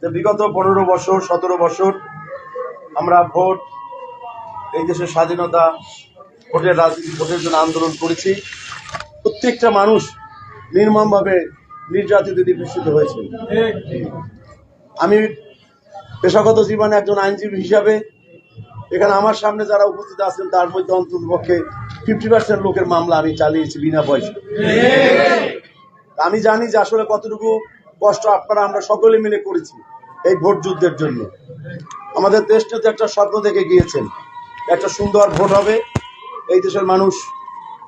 যে বিগত 15 বছর 17 বছর আমরা ভোট, এই দেশের স্বাধীনতা, ভোটের রাজনীতি, ভোটের জন্য আন্দোলন করেছি। প্রত্যেকটা মানুষ নির্মমভাবে নির্যাতিত, নিপীড়িত হয়েছে। আমি পেশাগত জীবনে একজন আইনজীবী হিসাবে এখানে আমার সামনে যারা উপস্থিত আছেন তার মধ্যে অন্ততপক্ষে 50% লোকের মামলা আমি চালিয়েছি বিনা পয়সা। আমি জানি যে আসলে কতটুকু কষ্ট আপনারা আমরা সকলে মিলে করেছি এই ভোট যুদ্ধের জন্য। আমাদের দেশটাতে একটা স্বপ্ন দেখে গিয়েছেন, একটা সুন্দর ভোট হবে, এই দেশের মানুষ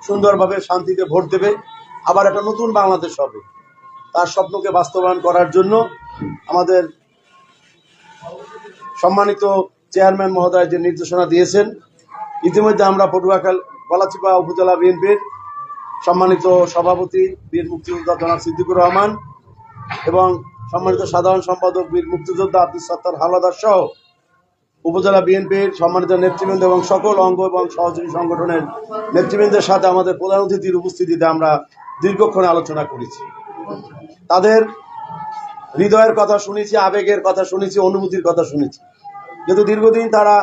সুন্দরভাবে শান্তিতে ভোট দেবে, আবার একটা নতুন বাংলাদেশ হবে। তার স্বপ্নকে বাস্তবায়ন করার জন্য আমাদের সম্মানিত চেয়ারম্যান মহোদয় যে নির্দেশনা দিয়েছেন, ইতিমধ্যে আমরা পটুয়াখালী গলাচিপা উপজেলা বিএনপির সম্মানিত সভাপতি বীর মুক্তিযোদ্ধা জনাব সিদ্দিকুর রহমান এবং সম্মানিত সাধারণ সম্পাদক বীর মুক্তিযোদ্ধা আব্দুল সত্তার হাওলাদার সহ উপজেলা বিএনপির সম্মানিত নেতৃবৃন্দ এবং সকল অঙ্গ এবং সহযোগী সংগঠনের নেতৃবৃন্দের সাথে আমাদের প্রধান অতিথির উপস্থিতিতে আমরা দীর্ঘক্ষণ আলোচনা করেছি। তাদের হৃদয়ের কথা শুনেছি, আবেগের কথা শুনেছি, অনুভূতির কথা শুনেছি। যেহেতু দীর্ঘদিন তারা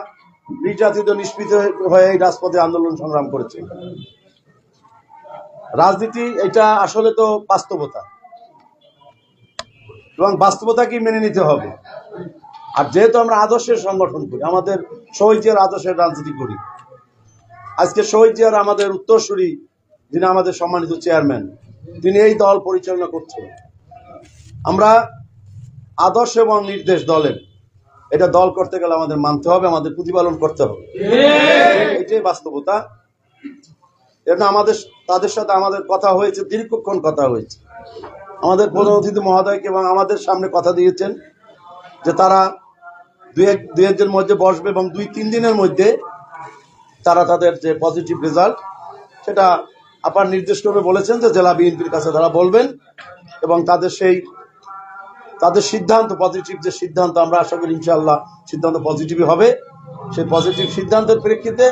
নির্যাতিত, নিষ্পীড়িত হয়ে এই রাজপথে আন্দোলন সংগ্রাম করেছে। রাজনীতি এটা আসলে তো বাস্তবতা, এবং বাস্তবতাকে মেনে নিতে হবে। আর যেহেতু আমরা আদর্শের সংগঠন করি, আমাদের শহীদ জিয়ার আদর্শের রাজনীতি করি, আজকে শহীদ জিয়ার আমাদের উত্তরসূরি যিনি আমাদের সম্মানিত চেয়ারম্যান, তিনি এই দল পরিচালনা করছেন। আমরা আদর্শ এবং নির্দেশ দলের, এটা দল করতে গেলে আমাদের মানতে হবে, আমাদের প্রতিপালন করতে হবে, এটাই বাস্তবতা। এটা আমাদের তাদের সাথে আমাদের কথা হয়েছে, দীর্ঘক্ষণ কথা হয়েছে। আমাদের প্রধান অতিথি মহোদয়কে এবং আমাদের সামনে কথা দিয়েছেন যে তারা দুই একদিনের মধ্যে বসবে এবং 2-3 দিনের মধ্যে তারা তাদের যে পজিটিভ রেজাল্ট সেটা আবার নির্দেশ করবে বলেছেন, যে জেলা বিএনপির কাছে তারা বলবেন এবং তাদের সিদ্ধান্ত, পজিটিভ যে সিদ্ধান্ত, আমরা আশা করি ইনশাআল্লাহ সিদ্ধান্ত পজিটিভই হবে। সেই পজিটিভ সিদ্ধান্তের প্রেক্ষিতে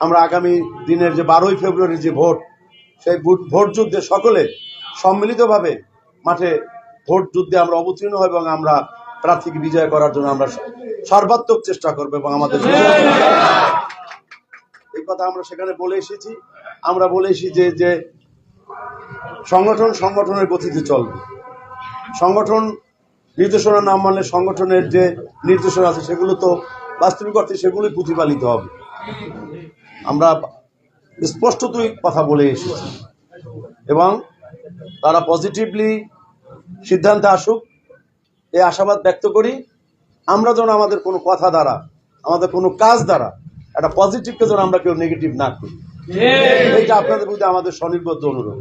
আমরা আগামী দিনের যে 12ই ফেব্রুয়ারি যে ভোট, সেই ভোট যুদ্ধে সকলে সম্মিলিতভাবে মাঠে ভোট যুদ্ধে আমরা অবতীর্ণ হব এবং আমরা প্রার্থীকে বিজয় করার জন্য আমরা সর্বাত্মক চেষ্টা করবো এবং আমাদের এই কথা আমরা সেখানে বলে এসেছি। আমরা বলে এসেছি যে সংগঠনের গতিতে চলবে। সংগঠন নির্দেশনা না মানলে সংগঠনের যে নির্দেশনা আছে সেগুলো তো বাস্তবিক অর্থে সেগুলোই প্রতিপালিত হবে। আমরা স্পষ্টতই কথা বলে এসেছি এবং তারা পজিটিভলি সিদ্ধান্তে আসুক এই আশাবাদ ব্যক্ত করি। আমরা যেন আমাদের কোনো কথা দ্বারা, আমাদের কোনো কাজ দ্বারা একটা পজিটিভকে যেন আমরা কেউ নেগেটিভ না করি, এইটা আপনাদের প্রতি আমাদের স্বনির্বদ্ধ অনুরোধ।